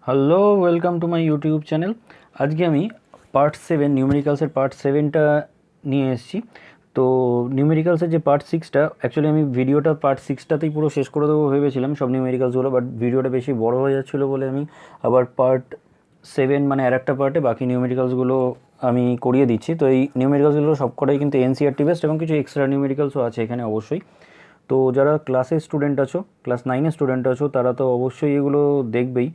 Hello, welcome to my YouTube channel. আজকে আমি part 7 নিউমেরিক্যালসের part 7টা নিয়ে এসেছি। তো নিউমেরিক্যালসের যে পার্ট 6টা, অ্যাকচুয়ালি আমি ভিডিওটা পার্ট 6টাতেই পুরো শেষ করে দেবো ভেবেছিলাম সব নিউমেরিক্যালসগুলো, বাট ভিডিওটা বেশি বড় হয়ে যাচ্ছিলো বলে আমি আবার পার্ট 7 মানে আর একটা পার্টে বাকি নিউমেরিক্যালসগুলো আমি করিয়ে দিচ্ছি। তো এই নিউমেরিক্যালসগুলো সবকটাই কিন্তু এনসিআরটি বেস্ট এবং কিছু এক্সট্রা নিউমেরিক্যালসও আছে এখানে অবশ্যই। তো যারা ক্লাসের স্টুডেন্ট আছো, ক্লাস 9-এর স্টুডেন্ট আছো, তারা তো অবশ্যই এগুলো দেখবেই।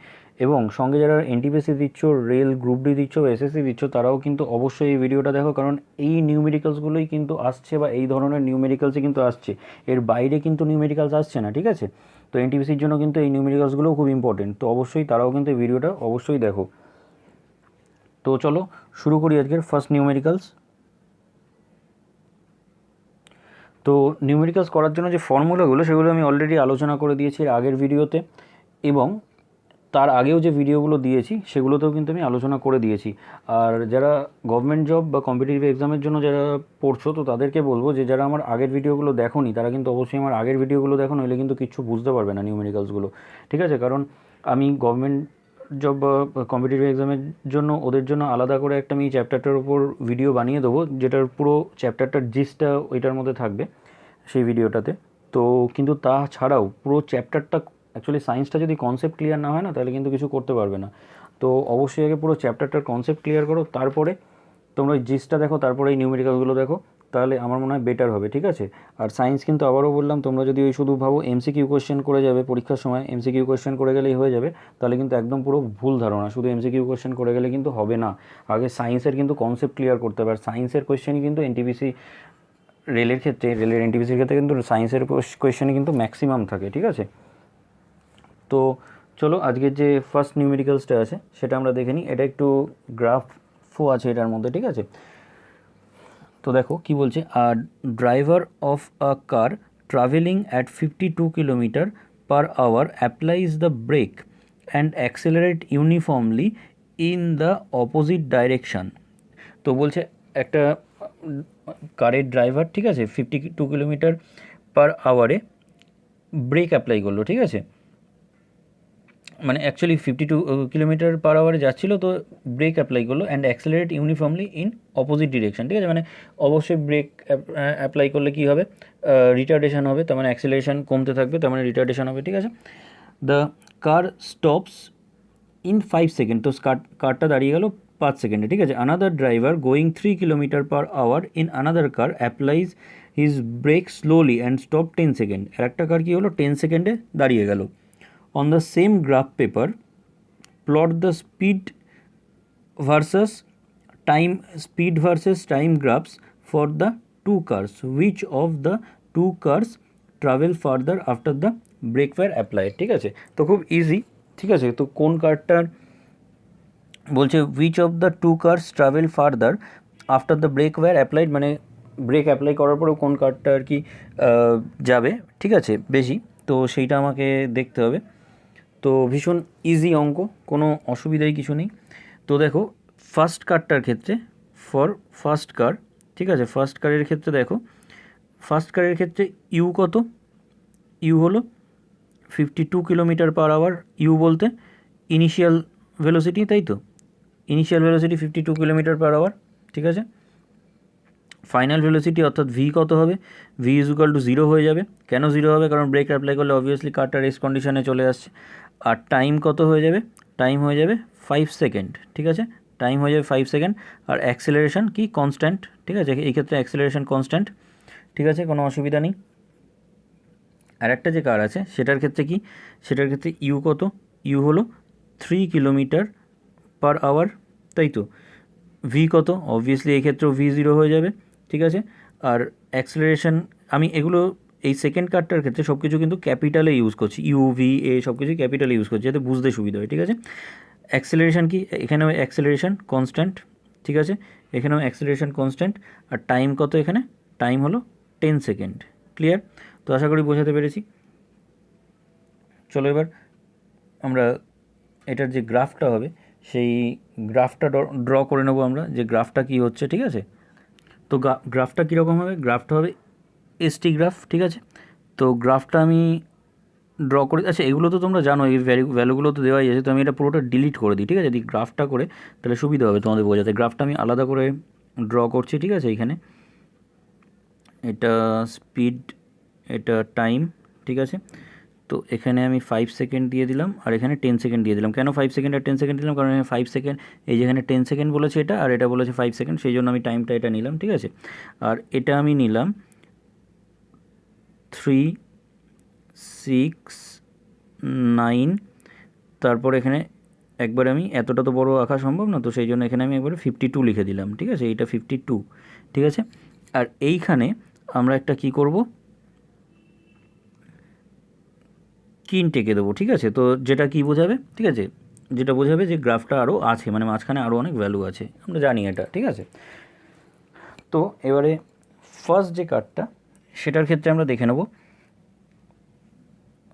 এবং সঙ্গে যারা এনটিপিসি দিচ্ছ, রেল গ্রুপ ডি দিচ্ছ, এসএসসি দিচ্ছ, তারাও কিন্তু অবশ্যই এই ভিডিওটা দেখো, কারণ এই নিউমেরিক্যালসগুলোই কিন্তু আসছে বা এই ধরনের নিউমেরিক্যালসই কিন্তু আসছে, এর বাইরে কিন্তু নিউমেরিক্যালস আসছে না, ঠিক আছে? তো এনটিপিসির জন্য কিন্তু এই নিউমেরিক্যালসগুলোও খুব ইম্পর্টেন্ট, তো অবশ্যই তারাও কিন্তু এই ভিডিওটা অবশ্যই দেখো। তো চলো শুরু করি আজকের ফার্স্ট নিউমেরিক্যালস। তো নিউমেরিক্যালস করার জন্য যে ফর্মুলাগুলো, সেগুলো আমি অলরেডি আলোচনা করে দিয়েছি এর আগের ভিডিওতে, এবং তার আগেও যে ভিডিওগুলো দিয়েছি সেগুলোতেও কিন্তু আমি আলোচনা করে দিয়েছি। আর যারা গভর্নমেন্ট জব বা কম্পিটিটিভ এক্সামের জন্য যারা পড়ছো, তো তাদেরকে বলবো যে যারা আমার আগের ভিডিওগুলো দেখোনি তারা কিন্তু অবশ্যই আমার আগের ভিডিওগুলো দেখো, নইলে কিন্তু কিচ্ছু বুঝতে পারবে না নিউমেরিক্যালসগুলো, ঠিক আছে? কারণ আমি গভর্নমেন্ট জব বা কম্পিটিটিভ এক্সামের জন্য ওদের জন্য আলাদা করে একটা আমি চ্যাপ্টারটার উপর ভিডিও বানিয়ে দেবো, যেটার পুরো চ্যাপ্টারটার জিসটা ওইটার মধ্যে থাকবে সেই ভিডিওটাতে। তো কিন্তু তাছাড়াও পুরো চ্যাপ্টারটা, অ্যাকচুয়ালি সায়েন্সটা যদি কনসেপ্ট ক্লিয়ার না হয় না, তাহলে কিন্তু কিছু করতে পারবে না। তো অবশ্যই আগে পুরো চ্যাপ্টারটার কনসেপ্ট ক্লিয়ার করো, তারপরে তোমরা ওই জিসটা দেখো, তারপরে এই নিউমেরিক্যালগুলো দেখো, তাহলে আমার মনে হয় বেটার হবে, ঠিক আছে? আর সায়েন্স কিন্তু আবারও বললাম, তোমরা যদি ওই শুধু ভাবো এমসিকিউ কোয়েশ্চেন করে যাবে পরীক্ষার সময়, এমসিকিউ কোয়েশ্চেন করে গেলেই হয়ে যাবে, তাহলে কিন্তু একদম পুরো ভুল ধারণা। শুধু এমসিকিউ কোয়েশ্চেন করে গেলে কিন্তু হবে না, আগে সায়েন্সের কিন্তু কনসেপ্ট ক্লিয়ার করতে হবে। আর সায়েন্সের কোয়েশ্চেনই কিন্তু এনটিপিসি, রেলের ক্ষেত্রে, রেলের এনটিপিসির ক্ষেত্রে কিন্তু সায়েন্সের কোয়েশ্চেনই কিন্তু ম্যাক্সিমাম থাকে, ঠিক আছে? তো চলো আজকের যে ফার্স্ট নিউমেরিক্যালসটা আছে সেটা আমরা দেখে নিই। এটা একটু গ্রাফও আছে এটার মধ্যে, ঠিক আছে? তো দেখো কি বলছে, আর driver of a car travelling at 52 kilometre per hour applies the brake and accelerate uniformly in the opposite direction. তো বলছে একটা কারের ড্রাইভার, ঠিক আছে, 52 কিলোমিটার/আওয়ারে ব্রেক অ্যাপ্লাই করলো, ঠিক আছে? মানে অ্যাকচুয়ালি 52 কিলোমিটার/আওয়ারে যাচ্ছিলো, তো ব্রেক অ্যাপ্লাই করলো and accelerate uniformly in opposite direction, ঠিক আছে? মানে অবশ্যই ব্রেক অ্যাপ্লাই করলে কী হবে, রিটার্ডেশন হবে, তার মানে অ্যাক্সেলারেশন কমতে থাকবে, তার মানে রিটার্ডেশন হবে, ঠিক আছে? The car stops in 5 second, তো কারটা দাঁড়িয়ে গেল 5 সেকেন্ডে, ঠিক আছে? Another driver going 3 kilometre per hour in another car applies his brake slowly and stop 10 second. আর একটা কার কী হলো, 10 সেকেন্ডে দাঁড়িয়ে গেল। On the same graph paper, plot the speed versus time graphs for the two cars. Which of the two cars travel further after the brake were applied? ঠিক আছে? তো খুব ইজি, ঠিক আছে? তো কোন কারটার বলছে which of the two cars travel further after the brake were applied, মানে ব্রেক অ্যাপ্লাই করার পরেও কোন কারটা আর কি যাবে, ঠিক আছে, বেশি। তো সেইটা আমাকে দেখতে হবে। তো ভীষণ ইজি অঙ্ক, কোনো অসুবিধাই কিছু নেই। তো দেখো ফার্স্ট কারটার ক্ষেত্রে, ফর ফার্স্ট কার, ঠিক আছে, ফার্স্ট কারের ক্ষেত্রে দেখো, ফার্স্ট কারের ক্ষেত্রে ইউ কত, ইউ হলো 52 কিলোমিটার/আওয়ার। ইউ বলতে ইনিশিয়াল ভেলোসিটি, তাই তো? ইনিশিয়াল ভেলোসিটি 52 কিলোমিটার/আওয়ার, ঠিক আছে? ফাইনাল ভেলোসিটি অর্থাৎ ভি কত হবে, ভি ইজ ইকুয়াল টু 0 হয়ে যাবে। কেন 0 হবে? কারণ ব্রেক অ্যাপ্লাই করলে অবভিয়াসলি কারটা রেস্ট কন্ডিশনে চলে আসছে। আর টাইম কত হয়ে যাবে, টাইম হয়ে যাবে 5 সেকেন্ড, ঠিক আছে? টাইম হয়ে যাবে 5 সেকেন্ড। আর অ্যাক্সেলারেশন কি, কনস্ট্যান্ট, ঠিক আছে? এই ক্ষেত্রে অ্যাক্সেলারেশন কনস্ট্যান্ট, ঠিক আছে, কোনো অসুবিধা নেই। আর একটা যে কার আছে সেটার ক্ষেত্রে কি, সেটার ক্ষেত্রে ইউ কত, ইউ হলো 3 কিলোমিটার/আওয়ার, তাই তো? ভি কত, অবভিয়াসলি এই ক্ষেত্রেও ভি 0 হয়ে যাবে, ঠিক আছে? আর অ্যাক্সেলারেশন, আমি এগুলো এই সেকেন্ড কার্ডটার ক্ষেত্রে সব কিছু কিন্তু ক্যাপিটালে ইউজ করছি, ইউ ভি এ সব কিছু ক্যাপিটালে ইউজ করছি যাতে বুঝতে সুবিধা হয়, ঠিক আছে? অ্যাক্সেলারেশন কি, এখানেও অ্যাক্সেলারেশন কনস্ট্যান্ট, ঠিক আছে? এখানেও অ্যাক্সেলারেশন কনস্ট্যান্ট। আর টাইম কত, এখানে টাইম হলো 10 সেকেন্ড। ক্লিয়ার? তো আশা করি বোঝাতে পেরেছি। চলো এবার আমরা এটার যে গ্রাফটা হবে সেই গ্রাফটা ড্র করে নেবো আমরা, যে গ্রাফটা কী হচ্ছে, ঠিক আছে? তো গ্রাফটা কীরকম হবে, গ্রাফটা হবে এসটি গ্রাফ, ঠিক আছে? তো গ্রাফটা আমি ড্র করে, আচ্ছা এগুলো তো তোমরা জানো, এই ভ্যালুগুলো তো দেওয়াই আছে। তো আমি এটা পুরোটা ডিলিট করে দিই, ঠিক আছে, যদি গ্রাফটা করে তাহলে সুবিধা হবে তোমাদের বোঝাতে। গ্রাফটা আমি আলাদা করে ড্র করছি, ঠিক আছে। এইখানে এটা স্পিড, এটা টাইম, ঠিক আছে। তো এখানে আমি 5 সেকেন্ড দিয়ে দিলাম আর এখানে 10 সেকেন্ড দিয়ে দিলাম। কেন 5 সেকেন্ড আর 10 সেকেন্ড দিলাম? কারণ এখানে 5 সেকেন্ড, এই যেখানে 10 সেকেন্ড বলেছে এটা, আর এটা বলেছে 5 সেকেন্ড, সেই জন্য আমি টাইমটা এটা নিলাম, ঠিক আছে। আর এটা আমি নিলাম 3, 6, 9, তারপর এখানে একবার আমি, এতটা তো বড় আঁকা সম্ভব না, তো সেই জন্য এখানে আমি একবারে 52 লিখে দিলাম, ঠিক আছে। এইটা 52, ঠিক আছে। আর এইখানে আমরা একটা কি করব, কিন টেকে দেবো, ঠিক আছে। তো যেটা কি বোঝাবে, ঠিক আছে, যেটা বোঝাবে যে গ্রাফটা আরও আছে, মানে মাঝখানে আরও অনেক ভ্যালু আছে, আমরা জানি এটা, ঠিক আছে। তো এবারে ফার্স্ট যে কার্ডটা, সেটার ক্ষেত্রে আমরা দেখে নেব।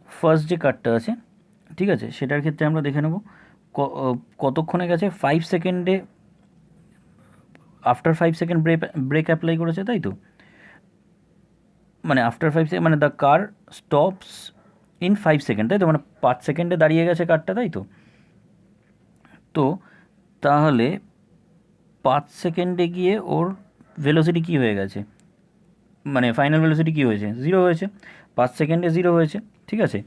ফার্স্ট যে কার্ডটা আছে, ঠিক আছে, সেটার ক্ষেত্রে আমরা দেখে নেব কতক্ষণে গেছে। 5 সেকেন্ডে, আফটার 5 সেকেন্ড ব্রেক অ্যাপ্লাই করেছে, তাই তো। মানে আফটার 5 সেকেন্ড মানে the car stops in 5 second, তাই তো, মানে 5 সেকেন্ডে দাঁড়িয়ে গেছে কারটা, তাই তো। তো তাহলে 5 সেকেন্ডে গিয়ে ওর ভেলোসিটি কী হয়ে গেছে, মানে ফাইনাল ভেলোসিটি কী হয়েছে, 0 হয়েছে। 5 সেকেন্ডে 0 হয়েছে, ঠিক আছে।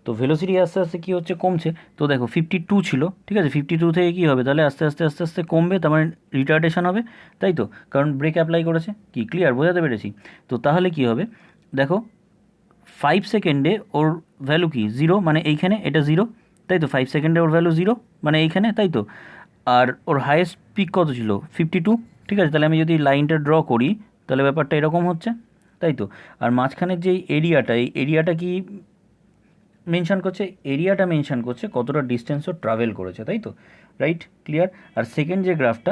তো ভেলোসিটি আস্তে আস্তে কী হচ্ছে, কমছে। তো দেখো 52 ছিল, ঠিক আছে, 52 থেকে কী হবে তাহলে, আস্তে আস্তে আস্তে আস্তে কমবে, তার মানে রিটার্ডেশন হবে, তাই তো, কারণ ব্রেক অ্যাপ্লাই করেছে। কি ক্লিয়ার, বোঝাতে পেরেছি? তো তাহলে কী হবে দেখো, 5 সেকেন্ডে ওর ভ্যালু কি 0, মানে এইখানে এটা 0, তাই তো। 5 সেকেন্ডে ওর ভ্যালু 0 মানে এইখানে, তাই তো। আর ওর হায়েস্ট পিক কত ছিল, 52, ঠিক আছে। তাহলে আমি যদি লাইনটা ড্র করি তাহলে ব্যাপারটা এরকম হচ্ছে, তাই তো। আর মাঝখানের যে এরিয়াটা, এই এরিয়াটা কি মেনশান করছে, এরিয়াটা মেনশান করছে কতটা ডিস্টেন্স ও ট্রাভেল করেছে, তাই তো, রাইট, ক্লিয়ার। আর সেকেন্ড যে গ্রাফটা,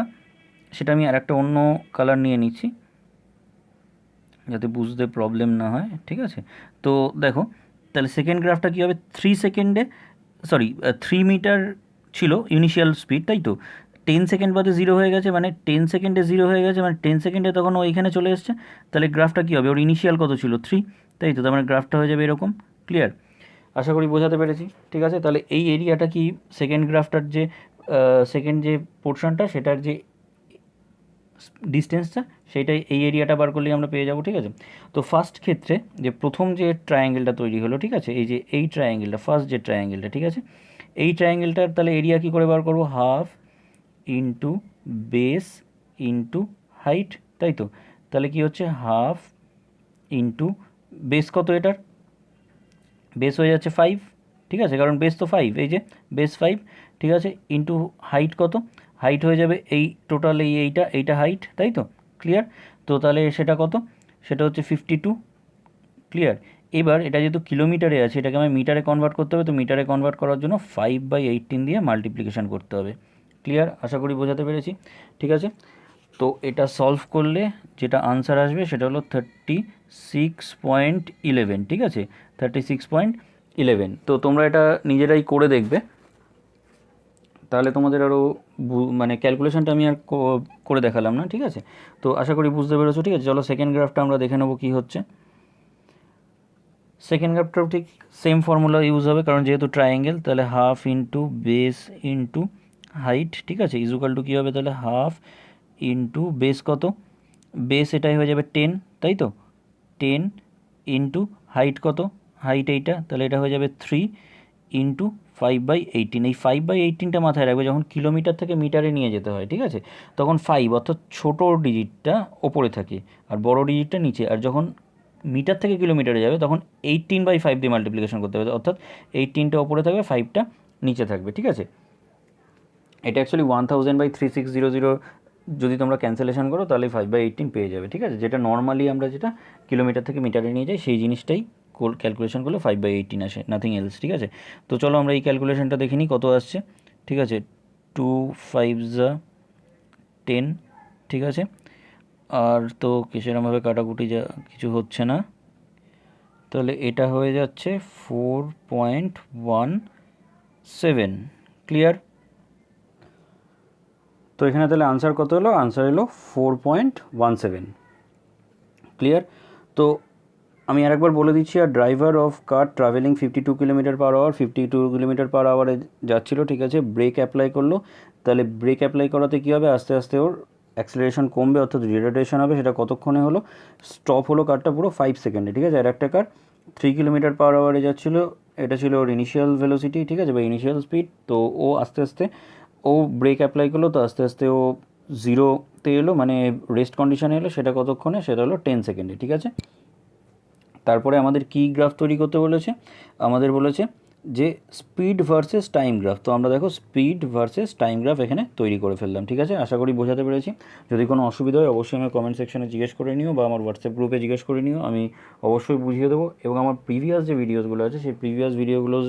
সেটা আমি আর একটা অন্য কালার নিয়ে নিচ্ছি যাতে বুঝতে প্রবলেম না হয়, ঠিক আছে। তো দেখো তাহলে সেকেন্ড গ্রাফটা কী হবে, 3 সেকেন্ডে, সরি 3 মিটার ছিল ইনিশিয়াল স্পিড, তাই তো। 10 সেকেন্ড বাদে 0 হয়ে গেছে, মানে 10 সেকেন্ডে 0 হয়ে গেছে, মানে 10 সেকেন্ডে তখন ও এখানে চলে এসছে। তাহলে গ্রাফটা কী হবে, ওর ইনিশিয়াল কত ছিল 3, তাই তো। তার মানে গ্রাফটা হয়ে যাবে এরকম, ক্লিয়ার। আশা করি বোঝাতে পেরেছি, ঠিক আছে। তাহলে এই এরিয়াটা কি, সেকেন্ড গ্রাফটার যে সেকেন্ড যে পোর্শনটা, সেটার যে ডিস্টেন্সটা, সেটাই এই এরিয়াটা বার করলেই আমরা পেয়ে যাব, ঠিক আছে। তো ফার্স্ট ক্ষেত্রে যে প্রথম যে ট্রায়াঙ্গেলটা তৈরি হলো, ঠিক আছে, এই যে এই ট্রায়াঙ্গেলটা, ফার্স্ট যে ট্রায়াঙ্গেলটা, ঠিক আছে, এই ট্রায়াঙ্গেলটার তাহলে এরিয়া কী করে বার করবো, half into base into height, তাই তো। তাহলে কি হচ্ছে, হাফ ইন্টু বেস কত এটার, বেস হয়ে যাচ্ছে 5, ঠিক আছে, কারণ বেস তো 5, এই যে বেস 5, ঠিক আছে, ইন্টু হাইট কত, হাইট হয়ে যাবে এই টোটাল এইটা হাইট, তাই তো, ক্লিয়ার। তো তাহলে সেটা কত, সেটা হচ্ছে 52, ক্লিয়ার। এবার এটা যেহেতু কিলোমিটারে আছে, এটাকে আমি মিটারে কনভার্ট করতে হবে, তো মিটারে কনভার্ট করার জন্য 5/18 দিয়ে মাল্টিপ্লিকেশান করতে হবে, ক্লিয়ার। আশা করি বোঝাতে পেরেছি, ঠিক আছে। তো এটা সলভ করলে যেটা আনসার আসবে সেটা হলো 36.11, ঠিক আছে, 36.11। তো তোমরা এটা নিজেরাই করে দেখবে, তাহলে তোমাদের আরও মানে ক্যালকুলেশনটা আমি আর করে দেখালাম না, ঠিক আছে। তো আশা করি বুঝতে পেরেছো, ঠিক আছে। চলো সেকেন্ড গ্রাফটা আমরা দেখে নেবো কী হচ্ছে। সেকেন্ড গ্রাফটাও ঠিক সেম ফর্মুলা ইউজ হবে, কারণ যেহেতু ট্রায়াঙ্গেল, তাহলে half into base into height, ঠিক আছে, ইজুকাল টু কী হবে তাহলে, হাফ ইন্টু বেস কত, বেস এটাই হয়ে যাবে 10, তাই তো, 10 ইন্টু হাইট কত, হাইট এইটা, তাহলে এটা হয়ে যাবে 3 ইন্টু 5/18। এই 5/18টা মাথায় রাখবে, যখন কিলোমিটার থেকে মিটারে নিয়ে যেতে হয়, ঠিক আছে, তখন 5 অর্থাৎ ছোটো ডিজিটটা ওপরে থাকে আর বড় ডিজিটটা নিচে, আর যখন মিটার থেকে কিলোমিটারে যাবে তখন 18/5 দিয়ে মাল্টিপ্লিকেশন করতে হবে, অর্থাৎ 18টা ওপরে থাকবে, 5টা নিচে থাকবে, ঠিক আছে। এটা অ্যাকচুয়ালি 1000/3600, যদি তোমরা ক্যান্সেলেশন করো তাহলে 5/18 পেয়ে যাবে, ঠিক আছে। যেটা নর্মালি আমরা যেটা কিলোমিটার থেকে মিটারে নিয়ে যাই, সেই জিনিসটাই ক্যালকুলেশন করলে 5/18 আসে, নাথিং এলস, ঠিক আছে। তো চলো আমরা এই ক্যালকুলেশনটা দেখে নিই কত আসছে, ঠিক আছে। 2 5 10, ঠিক আছে। আর তো সেরকমভাবে কাটাকুটি যা কিছু হচ্ছে না, তাহলে এটা হয়ে যাচ্ছে 4.17, ক্লিয়ার। তো এখানে তাহলে আনসার কত হলো, আনসার হলো 4.17, ক্লিয়ার। তো আমি আরেকবার বলে দিচ্ছি, আর driver of car travelling 52 kilometre per hour 52 kilometre per আওয়ারে যাচ্ছিলো, ঠিক আছে, ব্রেক অ্যাপ্লাই করলো, তাহলে ব্রেক অ্যাপ্লাই করাতে কী হবে, আস্তে আস্তে ওর অ্যাক্সিলারেশন কমবে, অর্থাৎ রিটার্ডেশন হবে। সেটা কতক্ষণে হলো, স্টপ হলো কারটা পুরো 5 সেকেন্ডে, ঠিক আছে। আর একটা কার 3 কিলোমিটার পার আওয়ারে যাচ্ছিলো, এটা ছিল ওর ইনিশিয়াল ভেলোসিটি, ঠিক আছে, বা ইনিশিয়াল স্পিড। তো ও আস্তে আস্তে ও ব্রেক অ্যাপ্লাই করলো, তো আস্তে আস্তে ও জিরোতে এলো, মানে রেস্ট কন্ডিশনে এলো। সেটা কতক্ষণে, সেটা হলো 10 সেকেন্ডে, ঠিক আছে। তারপরে আমাদের কি গ্রাফ তৈরি করতে বলেছে, আমাদের বলেছে যে স্পিড ভার্সেস টাইম গ্রাফ। তো আমরা দেখো স্পিড ভার্সেস টাইম গ্রাফ এখানে তৈরি করে ফেললাম, ঠিক আছে। আশা করি বোঝাতে পেরেছি। যদি কোনো অসুবিধা হয় অবশ্যই আমার কমেন্ট সেকশনে জিজ্ঞেস করে নিও, বা আমার হোয়াটসঅ্যাপ গ্রুপে জিজ্ঞেস করে নিও, আমি অবশ্যই বুঝিয়ে দেবো। এবং আমার প্রিভিয়াস যে ভিডিওসগুলো আছে, সেই প্রিভিয়াস ভিডিওগুলোর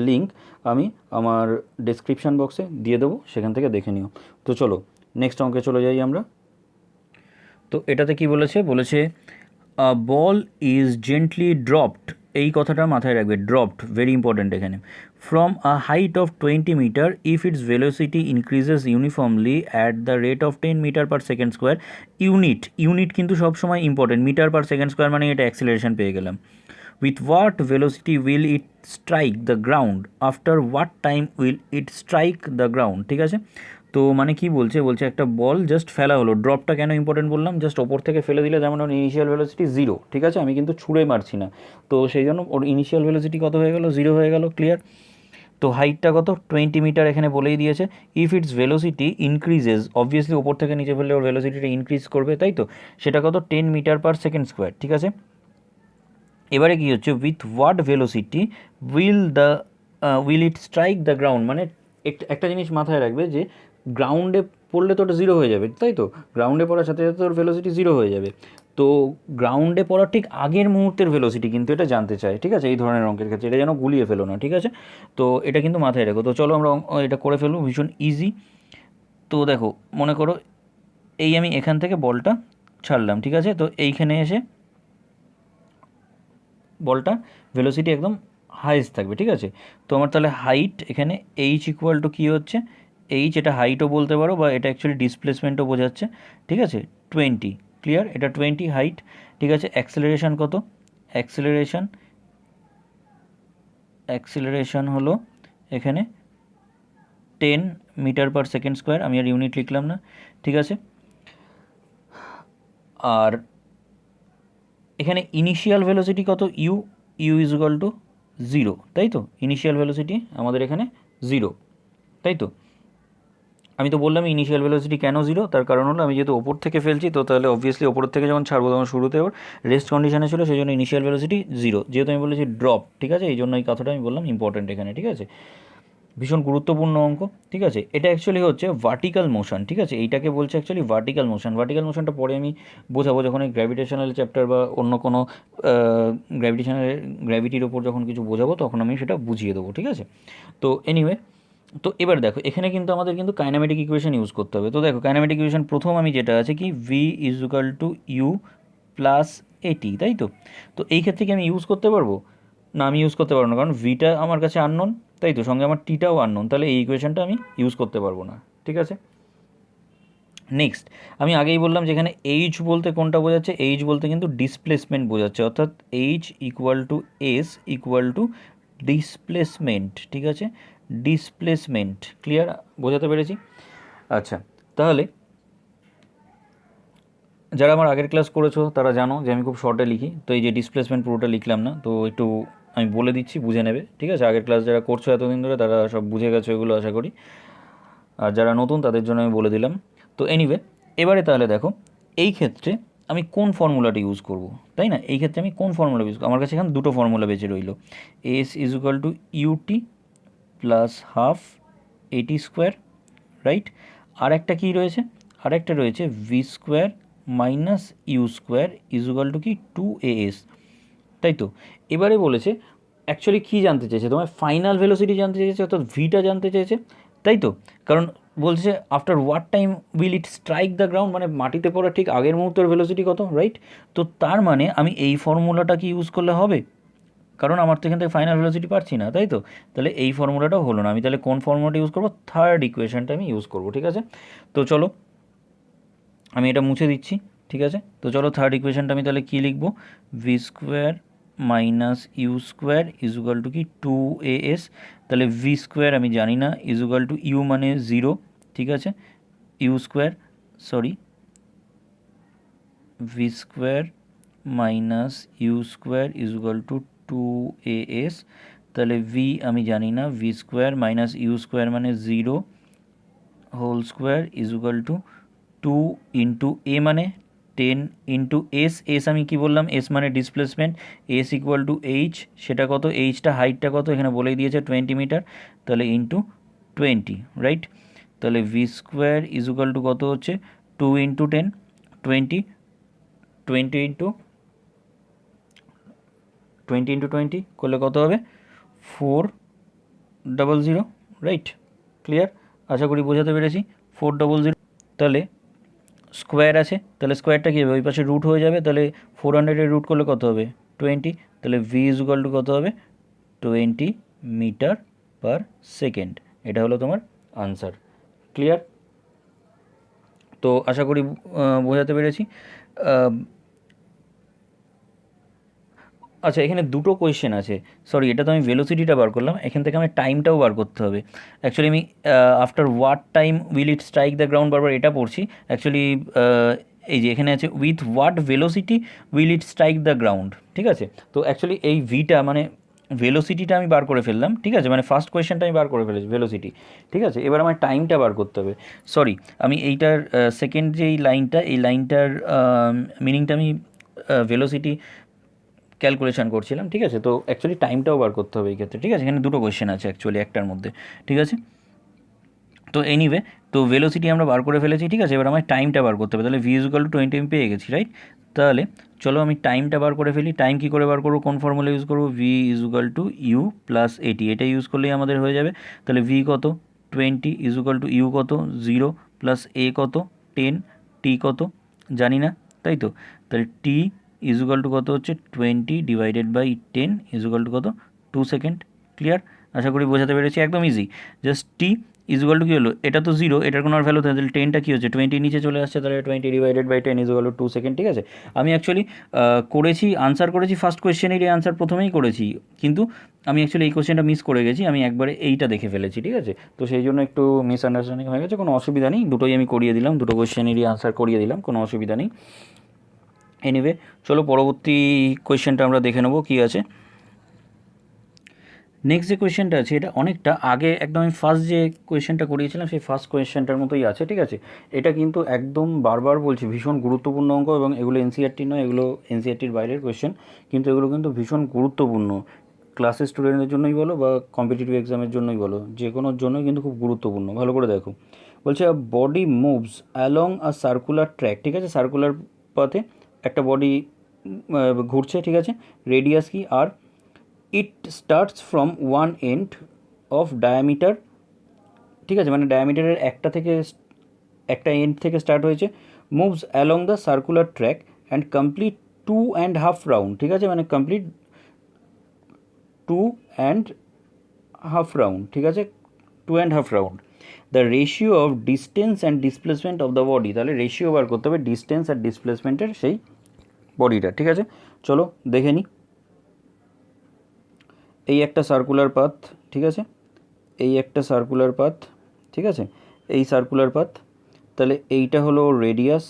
লিঙ্ক আমি আমার ডেসক্রিপশান বক্সে দিয়ে দেবো, সেখান থেকে দেখে নিও। তো চলো নেক্সট অঙ্কে চলে যাই আমরা। তো এটাতে কি বলেছে, বলেছে a ball is gently dropped, এই কথাটা মাথায় রাখবে, ড্রপড ভেরি ইম্পর্ট্যান্ট এখানে, from a height of 20 metre if its velocity increases uniformly at the rate of 10 metre per second square. Unit কিন্তু সবসময় important, metre per second square মানে এটা acceleration পেয়ে গেলাম। With what velocity will it strike the ground, after what time will it strike the ground, ঠিক আছে। তো মানে কি বলছে, বলছে একটা বল জাস্ট ফেলা হলো, ড্রপটা কেন ইম্পর্টেন্ট বললাম, জাস্ট ওপর থেকে ফেলে দিলে যেমন ওর ইনিশিয়াল ভেলোসিটি 0, ঠিক আছে, আমি কিন্তু ছুঁড়ে মারছি না, তো সেই জন্য ওর ইনিশিয়াল ভেলোসিটি কত হয়ে গেল, 0 হয়ে গেল, ক্লিয়ার। তো হাইটটা কত, 20 মিটার এখানে বলেই দিয়েছে। If its velocity increases, obviously ওপর থেকে নিচে ফেললে ওর ভেলোসিটিটা ইনক্রিজ করবে, তাই তো, সেটা কত, 10 মিটার পার সেকেন্ড স্কোয়ার, ঠিক আছে। এবারে কী হচ্ছে, with what velocity will it strike the ground, মানে একটা জিনিস মাথায় রাখবে যে গ্রাউন্ডে পড়লে তো ওটা 0 হয়ে যাবে, তাই তো, গ্রাউন্ডে পড়ার সাথে সাথে ওর ভেলোসিটি 0 হয়ে যাবে। তো গ্রাউন্ডে পড়ার ঠিক আগের মুহূর্তের ভেলোসিটি কিন্তু এটা জানতে চায়, ঠিক আছে, এই ধরনের অঙ্কের ক্ষেত্রে এটা যেন গুলিয়ে ফেলো না, ঠিক আছে। তো এটা কিন্তু মাথায় রাখো। তো চলো আমরা এটা করে ফেলবো, ভীষণ ইজি। তো দেখো মনে করো এই আমি এখান থেকে বলটা ছাড়লাম, ঠিক আছে, তো এইখানে এসে বলটা ভেলোসিটি একদম হাইস্ট থাকবে, ঠিক আছে। তো আমার তাহলে হাইট এখানে এইচ ইকুয়াল টু কী হচ্ছে, এইচ, এটা হাইটও বলতে পারো বা এটা অ্যাকচুয়ালি ডিসপ্লেসমেন্টও বোঝাচ্ছে, ঠিক আছে, 20, ক্লিয়ার, এটা 20 হাইট, ঠিক আছে। অ্যাক্সেলারেশন কত, অ্যাক্সেলারেশন হলো এখানে 10 মিটার পার সেকেন্ড স্কোয়ার, আমি আর ইউনিট লিখলাম না, ঠিক আছে। আর এখানে ইনিশিয়াল ভেলোসিটি কত, ইউ ইজ ইকুয়াল টু 0, তাই তো, ইনিশিয়াল ভেলোসিটি আমাদের এখানে 0, তাই তো। আমি তো বললাম ইনিশিয়াল ভেলোসিটি কেন 0, তার কারণ হলো আমি যেহেতু ওপর থেকে ফেলছি, তো তাহলে অবভিয়াসলি ওপর থেকে যখন ছাড়বো তখন শুরুতে ওর রেস্ট কন্ডিশনে ছিল, সেই জন্য ইনিশিয়াল ভেলোসিটি 0, যেহেতু আমি বলেছি ড্রপ, ঠিক আছে, এই জন্য এই কথাটা আমি বললাম ইম্পর্টেন্ট এখানে, ঠিক আছে, ভীষণ গুরুত্বপূর্ণ অঙ্ক, ঠিক আছে। এটা অ্যাকচুয়ালি হচ্ছে ভার্টিক্যাল মোশন, ঠিক আছে, এইটাকে বলছে অ্যাকচুয়ালি ভার্টিক্যাল মোশন। ভার্টিক্যাল মোশনটা পরে আমি বোঝাবো যখন এই গ্র্যাভিটেশনাল চ্যাপ্টার বা অন্য কোনো গ্র্যাভিটির ওপর যখন কিছু বোঝাবো তখন আমি সেটা বুঝিয়ে দেবো, ঠিক আছে। তো এনিওয়ে, তো এবার দেখো এখানে কিন্তু আমাদের কিন্তু কাইনেমেটিক ইকুয়েশন ইউজ করতে হবে। তো দেখো কাইনেমেটিক ইকুয়েশন প্রথম আমি যেটা আছে কি, V is equal to U plus AT, তাই তো। তো এই ক্ষেত্রে কি আমি ইউজ করতে পারবো না, আমি ইউজ করতে পারবো না, কারণ ভিটা আমার কাছে আননোন, তাই তো, সঙ্গে আমার টিটাও আননোন, তাহলে এই ইকুয়েশনটা আমি ইউজ করতে পারবো না, ঠিক আছে। নেক্সট, আমি আগেই বললাম যেখানে এইচ বলতে কোনটা বোঝাচ্ছে, এইচ বলতে কিন্তু ডিসপ্লেসমেন্ট বোঝাচ্ছে, অর্থাৎ H equal to S equal to displacement, ঠিক আছে, ডিসপ্লেসমেন্ট, ক্লিয়ার, বোঝাতে পেরেছি। আচ্ছা, তাহলে যারা আমার আগের ক্লাস করেছো তারা জানো যে আমি খুব শর্টে লিখি, তো এই যে ডিসপ্লেসমেন্ট পুরোটা লিখলাম না, তো একটু আমি বলে দিচ্ছি, বুঝে নেবে, ঠিক আছে। আগের ক্লাস যারা করছো এতদিন ধরে তারা সব বুঝে গেছো এগুলো আশা করি, আর যারা নতুন তাদের জন্য আমি বলে দিলাম। তো এনিওয়ে, এবারে তাহলে দেখো এই ক্ষেত্রে আমি কোন ফর্মুলাটা ইউজ করব, তাই না, এই ক্ষেত্রে আমি কোন ফর্মুলা ইউজ করব, আমার কাছে এখানে দুটো ফর্মুলা বেঁচে রইল, S is equal to UT plus half এটি স্কোয়ার, রাইট। আর একটা কী রয়েছে, আর একটা রয়েছে V square minus you square is equal to কি 2as, তাই তো। এবারে বলেছে অ্যাকচুয়ালি কী জানতে চেয়েছে, তোমার ফাইনাল ভেলোসিটি জানতে চেয়েছে, অর্থাৎ ভিটা জানতে চেয়েছে, তাই তো। কারণ বলছে after what time will it strike the ground, মানে মাটিতে পড়ার ঠিক আগের মুহূর্তের ভেলোসিটি কত, রাইট। তো তার মানে আমি এই ফর্মুলাটা কি ইউজ করলে হবে, কারণ আমার তো এখান থেকে ফাইনাল ভেলোসিটি পাচ্ছি না, তাই তো। তাহলে এই ফর্মুলাটাও হলো না, আমি তাহলে কোন ফর্মুলাটা ইউজ করবো, থার্ড ইকুয়েশনটা আমি ইউজ করবো, ঠিক আছে। তো চলো আমি এটা মুছে দিচ্ছি, ঠিক আছে। তো চলো থার্ড ইকুয়েশনটা আমি তাহলে কী লিখবো, V square minus you square ইজুগাল to কি 2as, তাহলে ভি স্কোয়ার আমি জানি না, ইজুগাল টু ইউ মানে 0, ঠিক আছে, u square sorry v square minus you square ইজুগাল to 2as, তাহলে ভি আমি জানি না, v square minus you square মানে 0 whole square ইজুগাল to 2 into a মানে 10 ইন্টু এস, এস আমি কি বললাম, এস মানে displacement, S equal to H, সেটা কত, এইচটা হাইটটা কত এখানে বলেই দিয়েছে 20 মিটার, তাহলে ইন্টু 20, রাইট। তাহলে ভি স্কোয়ার ইজুগাল টু কত হচ্ছে 2 ইন্টু 10 20, 20 ইন্টু 20 করলে কত হবে 400, রাইট, ক্লিয়ার, আশা করি বোঝাতে পেরেছি। 400, তাহলে স্কোয়ার আছে, তাহলে স্কোয়ারটা কী হবে, ওই পাশে রুট হয়ে যাবে, তাহলে 400-এর রুট করলে কত হবে 20, তাহলে ভি ইজুগাল টু কত হবে 20 মিটার পার সেকেন্ড, এটা হলো তোমার আনসার, ক্লিয়ার। তো আশা করি বোঝাতে পেরেছি। আচ্ছা, এখানে দুটো কোয়েশ্চেন আছে, সরি এটা তো আমি ভেলোসিটিটা বার করলাম, এখান থেকে আমি টাইমটাও বার করতে হবে। অ্যাকচুয়ালি আমি after what time will it strike the ground বারবার এটা পড়ছি, অ্যাকচুয়ালি এই যে এখানে আছে with what velocity will it strike the ground, ঠিক আছে। তো অ্যাকচুয়ালি এই ভিটা মানে ভেলোসিটিটা আমি বার করে ফেললাম, ঠিক আছে, মানে ফার্স্ট কোয়েশ্চেনটা আমি বার করে ফেলেছি ভেলোসিটি, ঠিক আছে, এবার আমার টাইমটা বার করতে হবে। সরি, আমি এইটার সেকেন্ড যেই লাইনটা, এই লাইনটার মিনিংটা আমি ভেলোসিটি ক্যালকুলেশন করছিলাম, ঠিক আছে। তো অ্যাকচুয়ালি টাইমটাও বার করতে হবে এই ক্ষেত্রে, ঠিক আছে, এখানে দুটো কোয়েশ্চেন আছে অ্যাকচুয়ালি একটার মধ্যে, ঠিক আছে। তো এনিওয়ে, তো ভেলোসিটি আমরা বার করে ফেলেছি, ঠিক আছে, এবার আমার টাইমটা বার করতে হবে, তাহলে ভি ইজুগাল টু 20 আমি পেয়ে গেছি, রাইট। তাহলে চলো আমি টাইমটা বার করে ফেলি, টাইম কী করে বার করবো, কোন ফর্মুলা ইউজ করবো, V is equal to U plus AT, এটা ইউজ করলেই আমাদের হয়ে যাবে। তাহলে ভি কত 20 ইজুগাল টু ইউ কত 0 প্লাস এ কত 10, টি কত জানি না, তাই তো, তাহলে টি ইজুগাল টু কত হচ্ছে 20 ডিভাইডেড বাই 10 ইজুগাল টু কত 2 সেকেন্ড, ক্লিয়ার, আশা করি বোঝাতে পেরেছি, একদম easy. Just t equal to কী হলো, এটা তো 0, এটার কোনো আর ভ্যালু থাকে, তাহলে 10টা কী হচ্ছে 20 নিচে চলে আসছে, তাহলে 20 divided by 10 is equal to 2 second, ঠিক আছে। আমি অ্যাকচুয়ালি করেছি আনসার করেছি ফার্স্ট কোয়েশ্চেনেরই আনসার প্রথমেই করেছি, কিন্তু আমি অ্যাকচুয়ালি এই কোয়েশ্চেনটা মিস করে গেছি, আমি একবারে এইটা দেখে ফেলেছি, ঠিক আছে। তো সেই জন্য একটু মিসআন্ডারস্ট্যান্ডিং হয়ে গেছে, কোনো অসুবিধা নেই, দুটোই আমি করিয়ে দিলাম, দুটো কোয়েশ্চেনেরই আনসার করিয়ে দিলাম, কোনো অসুবিধা নেই। এনিওয়ে, চলো পরবর্তী কোয়েশ্চেনটা আমরা দেখে নেবো কী আছে। নেক্সট যে কোয়েশ্চেনটা আছে এটা অনেকটা আগে একদম আমি ফার্স্ট যে কোয়েশ্চেনটা করিয়েছিলাম সেই ফার্স্ট কোয়েশ্চেনটার মতোই আছে, ঠিক আছে। এটা কিন্তু একদম বারবার বলছি ভীষণ গুরুত্বপূর্ণ অঙ্ক, এবং এগুলো এনসিইআরটি নয়, এগুলো এনসিইআরটির বাইরের কোয়েশ্চেন, কিন্তু এগুলো কিন্তু ভীষণ গুরুত্বপূর্ণ, ক্লাসের স্টুডেন্টদের জন্যই বলো বা কম্পিটিটিভ এক্সামের জন্যই বলো, যে কোনোর জন্যই কিন্তু খুব গুরুত্বপূর্ণ, ভালো করে দেখো। বলছে বডি মুভস অ্যালং আ সার্কুলার ট্র্যাক, ঠিক আছে, সার্কুলার পথে একটা বডি ঘুরছে, ঠিক আছে, রেডিয়াস কি R, it starts from one end of diameter, ঠিক আছে, মানে ডায়ামিটারের একটা এন্ড থেকে স্টার্ট হয়েছে, moves along the circular track and complete 2.5 round, ঠিক আছে, মানে কমপ্লিট 2.5 রাউন্ড, ঠিক আছে, 2.5 round. The ratio of distance and displacement of the body, তাহলে রেশিও বার করতে হবে ডিস্টেন্স আর ডিসপ্লেসমেন্টের সেই বডিটা, ঠিক আছে। চলো দেখে নিই। এই একটা সার্কুলার পাথ, ঠিক আছে, এই একটা সার্কুলার পাথ, ঠিক আছে, এই সার্কুলার পাথ, তাহলে এইটা হলো রেডিয়াস,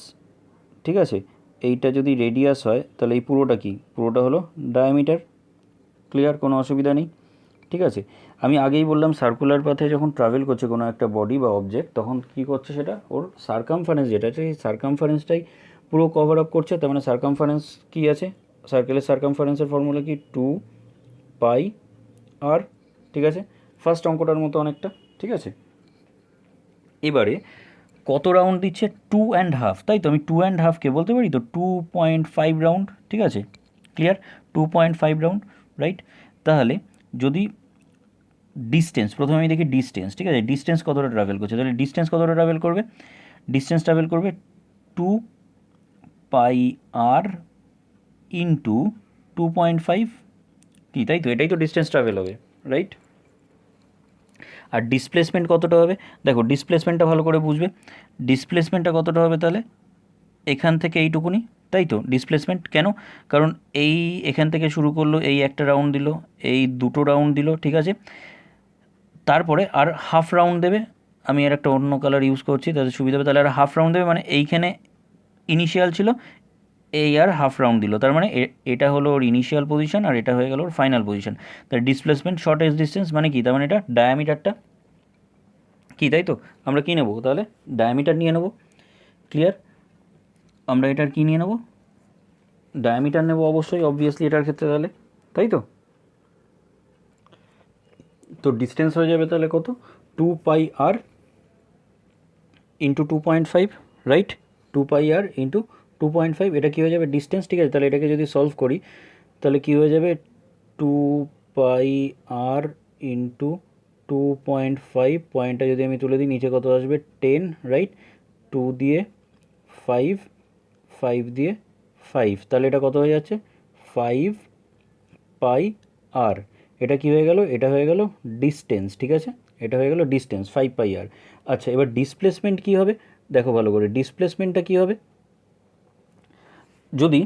ঠিক আছে, এইটা যদি রেডিয়াস হয় তাহলে এই পুরোটা কি, পুরোটা হলো ডায়ামিটার, ক্লিয়ার, কোনো অসুবিধা নেই, ঠিক আছে। আমি আগেই বললাম সার্কুলার পাথে যখন ট্রাভেল করছে কোনো একটা বডি বা অবজেক্ট, তখন কী করছে সেটা ওর সার্কামফারেন্স যেটা আছে সেই সার্কামফারেন্সটাই পুরো কভার আপ করছে, তার মানে সার্কামফারেন্স কী আছে, সার্কেলের সার্কামফারেন্সের ফর্মুলা কি 2πr, ঠিক আছে, ফার্স্ট অঙ্কটার মতো অনেকটা, ঠিক আছে। এবারে কত রাউন্ড দিচ্ছে 2.5, তাই তো আমি 2.5কে বলতে পারি তো 2.5 রাউন্ড, ঠিক আছে, ক্লিয়ার, 2.5 রাউন্ড, রাইট। তাহলে যদি ডিস্টেন্স, প্রথমে আমি দেখি ডিস্টেন্স, ঠিক আছে, ডিস্টেন্স কতটা ট্রাভেল করছে, তাহলে ডিস্টেন্স কতটা ট্রাভেল করবে, ডিস্টেন্স ট্রাভেল করবে 2πr ইন্টু 2.5 কি, তাই তো, এটাই তো ডিস্টেন্স ট্রাভেল হবে, রাইট। আর ডিসপ্লেসমেন্ট কতটা হবে, দেখো ডিসপ্লেসমেন্টটা ভালো করে বুঝবে, ডিসপ্লেসমেন্টটা কতটা হবে, তাহলে এখান থেকে এইটুকুনি, তাই তো ডিসপ্লেসমেন্ট। কেন? কারণ এই এখান থেকে শুরু করলো, এই একটা রাউন্ড দিল, এই দুটো রাউন্ড দিল, ঠিক আছে, তারপরে আর হাফ রাউন্ড দেবে। আমি আর একটা অন্য কালার ইউজ করছি তাদের সুবিধা হবে, তাহলে আর হাফ রাউন্ড দেবে, মানে এইখানে ইনিশিয়াল ছিল, এই আর হাফ রাউন্ড দিল, তার মানে এটা হলো ওর ইনিশিয়াল পজিশন আর এটা হয়ে গেল ওর ফাইনাল পজিশন। তার ডিসপ্লেসমেন্ট শর্টেজ ডিস্টেন্স মানে কি? তার মানে এটা ডায়ামিটারটা কি, তাই তো? আমরা কী নেবো তাহলে? ডায়ামিটার নিয়ে নেবো। ক্লিয়ার? আমরা এটার কী নিয়ে নেবো? ডায়ামিটার নেবো অবশ্যই, অবভিয়াসলি এটার ক্ষেত্রে তাহলে, তাই তো? তো ডিস্টেন্স হয়ে যাবে তাহলে কত? 2πr into 2.5, right? 2πr into 2.5, এটা কী হয়ে যাবে? ডিস্টেন্স, ঠিক আছে? তাহলে এটাকে যদি সলভ করি তাহলে কী হয়ে যাবে? 2πr ইন্টু 2.5, পয়েন্টটা যদি আমি তুলে দিই নিচে কত আসবে? 10, রাইট? 2 দিয়ে 5, 5 দিয়ে 5, তাহলে এটা কত হয়ে যাচ্ছে? 5πr। এটা কি হয়ে গেল? এটা হয়ে গেল ডিস্টেন্স, ঠিক আছে? এটা হয়ে গেল ডিস্টেন্স 5πr। আচ্ছা, এবার ডিসপ্লেসমেন্ট কী হবে? দেখো ভালো করে, ডিসপ্লেসমেন্টটা কী হবে? যদি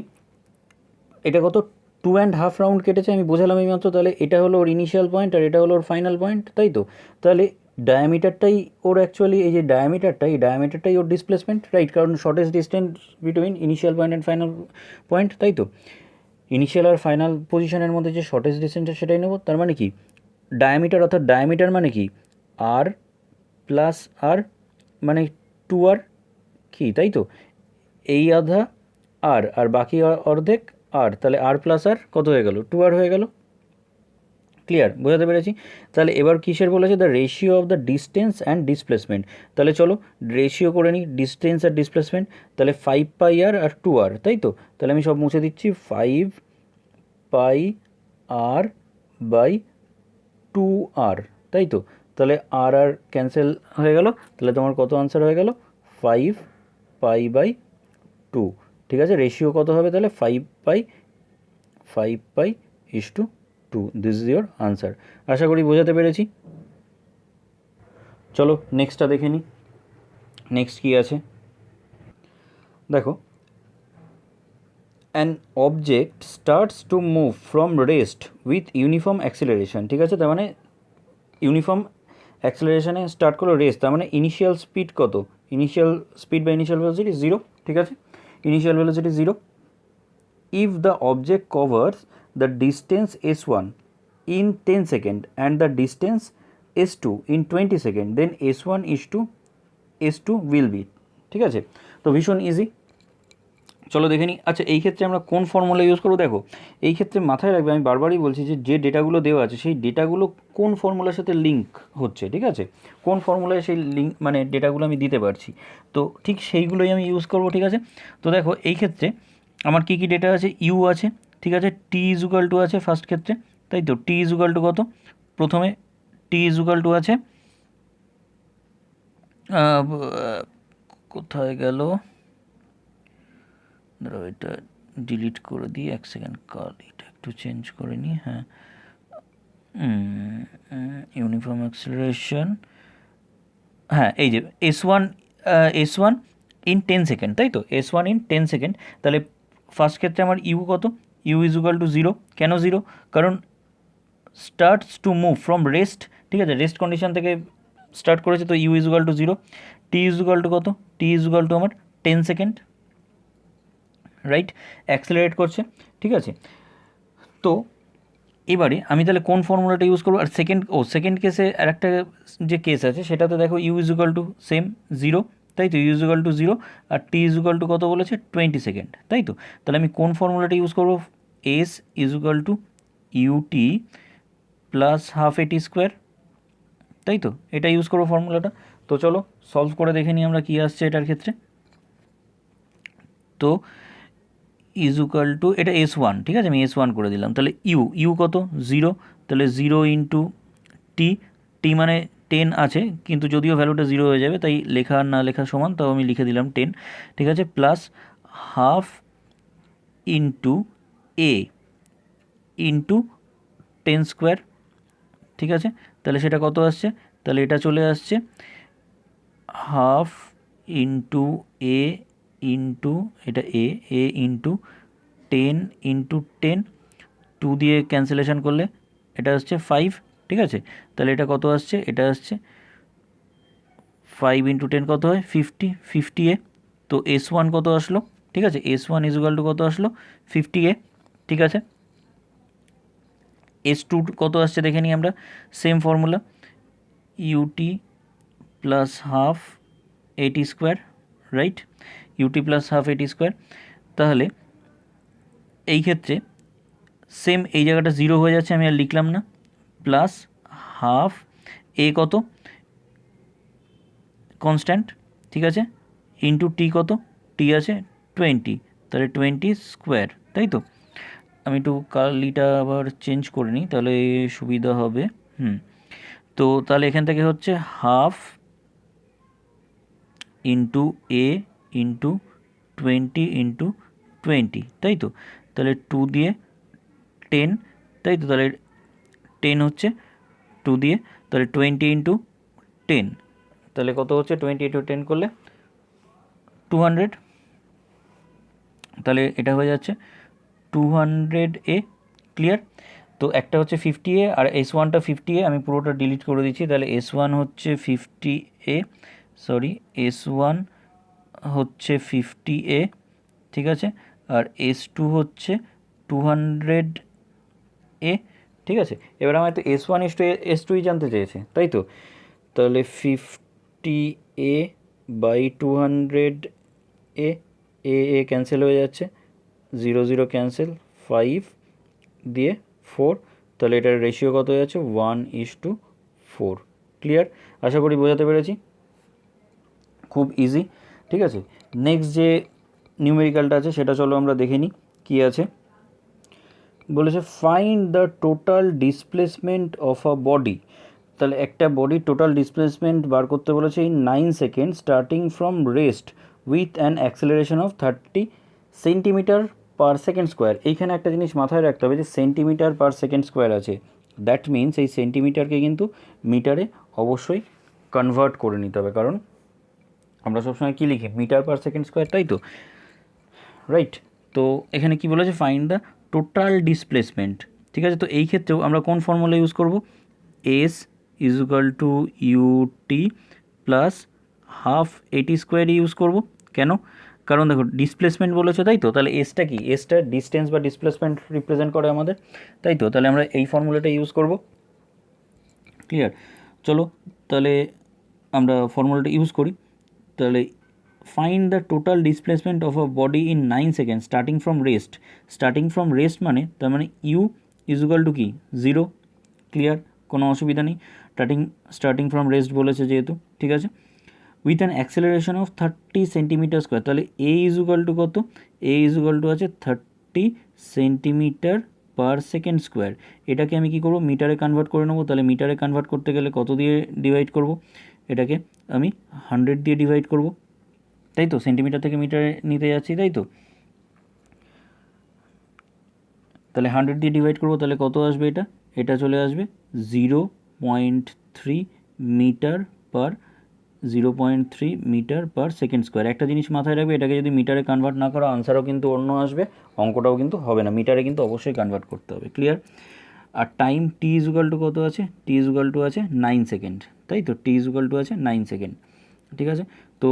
এটা কত 2.5 রাউন্ড কেটেছে আমি বোঝালাম এই মাত্র, তাহলে এটা হলো ওর ইনিশিয়াল পয়েন্ট আর এটা হলো ওর ফাইনাল পয়েন্ট, তাই তো? তাহলে ডায়ামিটারটাই ওর অ্যাকচুয়ালি, এই যে ডায়ামিটারটাই ওর ডিসপ্লেসমেন্ট, রাইট? কারণ shortage distance between initial point and final point, তাই তো? ইনিশিয়াল আর ফাইনাল পজিশনের মধ্যে যে শর্টেজ ডিস্টেন্সটা সেটাই নেব। তার মানে কি? ডায়ামিটার, অর্থাৎ ডায়ামিটার মানে কি? আর প্লাস আর মানে 2r, কি, তাই তো? এই আধা আর বাকি অর্ধেক আর, তাহলে আর প্লাস আর কত হয়ে গেল? 2r হয়ে গেল। ক্লিয়ার? বোঝাতে পেরেছি? তাহলে এবার কিসের বলেছে? The ratio of the distance and displacement. তাহলে চলো রেশিও করে নিই, ডিস্টেন্স আর ডিসপ্লেসমেন্ট। তাহলে 5πr আর 2r, তাই তো? তাহলে আমি সব মুছে দিচ্ছি, 5πr বাই 2r, তাই তো? তাহলে আর আর ক্যান্সেল হয়ে গেল, তাহলে তোমার কত আনসার হয়ে গেল? 5π/2, ঠিক আছে? রেশিও কত হবে তাহলে? 5π/2। This is your answer. আশা করি বোঝাতে পেরেছি। চলো নেক্সটটা দেখে নিই। নেক্সট কী আছে দেখো, an object starts to move from rest with uniform acceleration, ঠিক আছে? তার মানে ইউনিফর্ম অ্যাক্সিলারেশনে স্টার্ট করলো রেস্ট, তার মানে ইনিশিয়াল স্পিড কত? ইনিশিয়াল স্পিড বা ইনিশিয়াল ভেলোসিটি 0, ঠিক আছে? Initial velocity 0। If the object covers the distance s1 in 10 second and the distance s2 in 20 second, then s1 is to s2 will be, ঠিক আছে? তো ভীষণ ইজি। চলো দেখে নিই। আচ্ছা, এই ক্ষেত্রে আমরা কোন ফর্মুলা ইউজ করবো? দেখো, এই ক্ষেত্রে মাথায় রাখবে, আমি বারবারই বলছি যে ডেটাগুলো দেওয়া আছে সেই ডেটাগুলো কোন ফর্মুলার সাথে লিঙ্ক হচ্ছে, ঠিক আছে? কোন ফর্মুলায় সেই লিঙ্ক মানে ডেটাগুলো আমি দিতে পারছি, তো ঠিক সেইগুলোই আমি ইউজ করবো, ঠিক আছে? তো দেখো এই ক্ষেত্রে আমার কী কী ডেটা আছে? ইউ আছে, ঠিক আছে? টি ইজুকাল টু আছে ফার্স্ট ক্ষেত্রে, তাই তো? টি ইজুকাল টু কত? প্রথমে টি ইজুকাল টু আছে, কোথায় গেল? ধরো এটা ডিলিট করে দিই, এক সেকেন্ড, কাল এটা একটু চেঞ্জ করে নিই। হ্যাঁ, ইউনিফর্ম অ্যাক্সিলারেশন, হ্যাঁ, এই যে S1 ইন 10 সেকেন্ড, তাই তো? S1 in 10 second. তাহলে ফার্স্ট ক্ষেত্রে আমার ইউ কত? U is equal to 0। কেন 0? কারণ starts to move from rest, ঠিক আছে? রেস্ট কন্ডিশন থেকে স্টার্ট করেছে, তো U is equal to 0। T is equal to কত? টি ইজ ইকুয়াল টু আমার 10 সেকেন্ড, রাইট? অ্যাক্সেলারেট করছে, ঠিক আছে? তো এবারে আমি তাহলে কোন ফর্মুলাটা ইউজ করবো? আর সেকেন্ড কেসে আর একটা যে কেস আছে সেটাতে দেখো U is equal to same 0, তাই তো? ইউ ইজ ইকুয়াল টু 0 আর টি ইজ ইকুয়াল টু কত বলেছে? 20 সেকেন্ড, তাই তো? তাহলে আমি কোন ফর্মুলাটা ইউজ করবো? S is equal to UT plus half এটি স্কোয়ার, তাই তো? এটা ইউজ করবো ফর্মুলাটা। তো চলো সলভ করে দেখে নিই আমরা কী আসছে এটার ক্ষেত্রে। তো ইজ ইকুয়াল টু, এটা S1, ঠিক আছে? আমি S1 করে দিলাম। তাহলে ইউ কত? 0, তাহলে 0 ইন্টু টি মানে 10 আছে, কিন্তু যদিও ভ্যালুটা 0 হয়ে যাবে তাই লেখা আর না লেখা সমান, তাও আমি লিখে দিলাম 10, ঠিক আছে? প্লাস হাফ ইন্টু এ ইন্টু 10 স্কোয়ার, ঠিক আছে? তাহলে সেটা কত আসছে? তাহলে এটা চলে আসছে হাফ ইন্টু এ ইন্টু এটা এ ইন্টু 10 ইন্টু 10, 2 দিয়ে ক্যান্সেলেশন করলে এটা আসছে 5, ঠিক আছে। তাহলে এটা কত আসছে, এটা আসছে 5 ইন্টু 10 কত হয় 50, 50A। তো S1 কত আসলো, ঠিক আছে, S1 ইজুয়াল টু কত আসলো 50A, ঠিক আছে। S2 কত আসছে দেখে নিই আমরা, same formula, u t plus half এটি square, right, u t plus half এটি স্কোয়ার। তাহলে এই ক্ষেত্রে সেম এই জায়গাটা 0 হয়ে যাচ্ছে, আমি আর লিখলাম না, প্লাস হাফ এ কত কনস্ট্যান্ট, ঠিক আছে, ইন্টু টি কত, টি আছে 20, তাহলে 20 স্কোয়ার, তাই তো। আমি একটু কালিটা আবার চেঞ্জ করে নিই, তাহলে সুবিধা হবে। তো তাহলে এখান থেকে হচ্ছে হাফ ইন্টু এ ইন্টু 20 ইন্টু 20, তাই তো। তাহলে 2 দিয়ে 10, তাই তো, তাহলে 10 হচ্ছে 2 দিয়ে, তাহলে 20 ইন্টু 10, তাহলে কত হচ্ছে 20 ইন্টু 10 করলে 200, তাহলে এটা হয়ে যাচ্ছে 200A, ক্লিয়ার। তো একটা হচ্ছে 50A আর S1টা 50A, আমি পুরোটা ডিলিট করে দিচ্ছি। তাহলে S1 হচ্ছে 50A, সরি, S1 হচ্ছে 50A, ঠিক আছে, আর S2 হচ্ছে 200A, ঠিক আছে। এবার আমার তো S1 S2 জানতে চেয়েছে, তাই তো। তাহলে 50A by 200A, A cancel হয়ে যাচ্ছে, 0 0 ক্যান্সেল, 5 দিয়ে 4, তাহলে এটার রেশিও কত হয়ে যাচ্ছে 1:4, ক্লিয়ার। আশা করি বোঝাতে পেরেছি, খুব ইজি, ঠিক আছে। নেক্সট যে নিউমেরিক্যালটা আছে সেটা চলো আমরা দেখে নিই কী আছে। বলেছে find the total displacement of a body. তাহলে একটা বডির টোটাল ডিসপ্লেসমেন্ট বার করতে বলেছে in 9 second starting from rest with an acceleration of 30 centimetre per second square. এইখানে একটা জিনিস মাথায় রাখতে হবে যে সেন্টিমিটার পার সেকেন্ড স্কোয়ার আছে, দ্যাট মিনস এই সেন্টিমিটারকে কিন্তু মিটারে অবশ্যই কনভার্ট করে নিতে হবে, কারণ আমরা সবসময় কী লিখি, মিটার পার সেকেন্ড স্কোয়ার, তাই তো, রাইট। তো এখানে কি বলেছে, ফাইন্ড দ্য টোটাল ডিসপ্লেসমেন্ট, ঠিক আছে। তো এই ক্ষেত্রেও আমরা কোন ফর্মুলা ইউজ করব, S is equal to UT plus half এটি স্কোয়ার ইউজ করব। কেন, কারণ দেখো ডিসপ্লেসমেন্ট বলেছে, তাই তো, তাহলে এসটা কি, এসটা ডিস্টেন্স বা ডিসপ্লেসমেন্ট রিপ্রেজেন্ট করে আমাদের, তাই তো। তাহলে আমরা এই ফর্মুলাটা ইউজ করব, ক্লিয়ার। চলো তাহলে আমরা ফর্মুলাটা ইউজ করি। তাহলে find the total displacement of a body in 9 second starting from rest. Starting from rest মানে তার মানে ইউ ইজুকাল টু কি 0, ক্লিয়ার, কোনো অসুবিধা নেই, স্টার্টিং ফ্রম রেস্ট বলেছে যেহেতু, ঠিক আছে। With an acceleration of 30 centimetre square, তাহলে এ ইজুকাল টু কত, এ ইজুকাল টু আছে 30 সেন্টিমিটার পার সেকেন্ড স্কোয়ার। এটাকে আমি কি করব, মিটারে কনভার্ট করে নেবো। তাহলে মিটারে কনভার্ট করতে গেলে কত দিয়ে ডিভাইড করব, এটাকে আমি 100 দিয়ে ডিভাইড করব, তাই তো, সেন্টিমিটার থেকে মিটারে নিতে যাচ্ছি, তাই তো। তাহলে 100 দিয়ে ডিভাইড করবো, তাহলে কত আসবে, এটা চলে আসবে 0.3 metre per 0.3 metre per second square. একটা জিনিস মাথায় রাখবে, এটাকে যদি মিটারে কনভার্ট না করো আনসারও কিন্তু অন্য আসবে, অঙ্কটাও কিন্তু হবে না, মিটারে কিন্তু অবশ্যই কনভার্ট করতে হবে, clear. R time T equal to কত আছে, টি ইজুকাল টু আছে 9 সেকেন্ড, তাই তো, টি ইজুকাল টু আছে 9 সেকেন্ড, ঠিক আছে। তো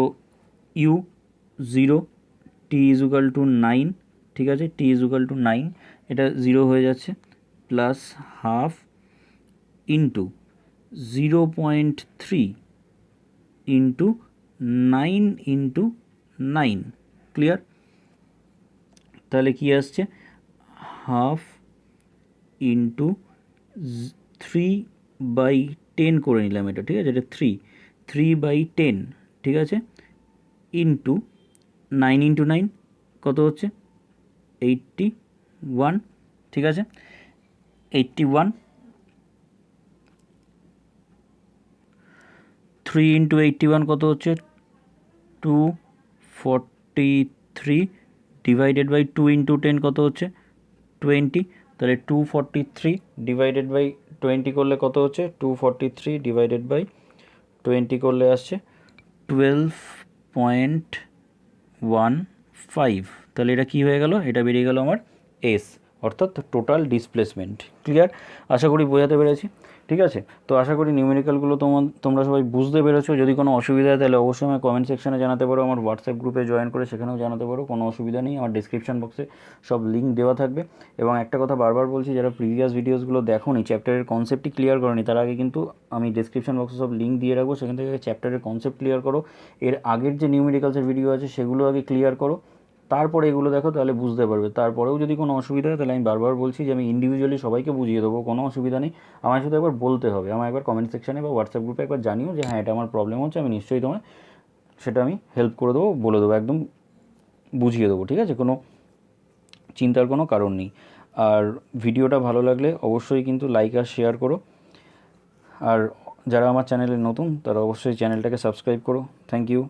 ইউ 0, টি ইজুকাল টু 9, ঠিক আছে, টি ইজুকাল টু 9, এটা 0 হয়ে যাচ্ছে, plus half into 0.3 into 9 into 9, clear. তাহলে কি আসছে, হাফ ইন্টু 3/10 করে নিলাম এটা, ঠিক আছে, এটা 3/10, ঠিক আছে, ইন্টু 9 ইন্টু 9 কত হচ্ছে 81, ঠিক আছে, 81, 3 ইন্টু 81 কত হচ্ছে 243, ডিভাইডেড বাই 2 ইন্টু 10 কত হচ্ছে 20, তাহলে 243 ডিভাইডেড বাই 20 করলে কত হচ্ছে 243 ডিভাইডেড বাই 20 করলে আসছে 12.9, 1.15, তাহলে এটা কী হয়ে গেল, এটা বেরিয়ে গেল আমার এস, অর্থাৎ টোটাল ডিসপ্লেসমেন্ট। ক্লিয়ার? আশা করি বোঝাতে পেরেছি। ঠিক আছে, তো আশা করি নিউমেরিক্যালগুলো তোমরা সবাই বুঝতে পেরেছো। যদি কোনো অসুবিধা হয় তাহলে অবশ্যই আমার কমেন্ট সেকশনে জানাতে পারো, আমার হোয়াটসঅ্যাপ গ্রুপে জয়েন করে সেখানেও জানাতে পারো, কোনো অসুবিধা নেই। আমার ডিসক্রিপশন বক্সে সব লিঙ্ক দেওয়া থাকবে। এবং একটা কথা বারবার বলছি, যারা প্রিভিয়াস ভিডিওসগুলো দেখোনি, চ্যাপ্টারের কনসেপ্টই ক্লিয়ার করোনি, তার আগে কিন্তু আমি ডিসক্রিপশন বক্সে সব লিঙ্ক দিয়ে রাখবো, সেখান থেকে চ্যাপ্টারের কনসেপ্ট ক্লিয়ার করো। এর আগের যে নিউমেরিক্যালসের ভিডিও আছে সেগুলো আগে ক্লিয়ার করো, তারপরে এগুলো দেখো, তাহলে বুঝতে পারবে। তারপরেও যদি কোনো অসুবিধা হয় তাহলে আমি বারবার বলছি যে আমি ইন্ডিভিজুয়ালি সবাইকে বুঝিয়ে দেবো, কোনো অসুবিধা নেই। আমার শুধু একবার বলতে হবে, আমার একবার কমেন্ট সেকশানে বা হোয়াটসঅ্যাপ গ্রুপে একবার জানিও যে হ্যাঁ এটা আমার প্রবলেম হচ্ছে, আমি নিশ্চয়ই তোমায় সেটা আমি হেল্প করে দেবো, বলে দেবো, একদম বুঝিয়ে দেবো। ঠিক আছে, কোনো চিন্তার কোনো কারণ নেই। আর ভিডিওটা ভালো লাগলে অবশ্যই কিন্তু লাইক আর শেয়ার করো। আর যারা আমার চ্যানেলে নতুন তারা অবশ্যই চ্যানেলটাকে সাবস্ক্রাইব করো। Thank you.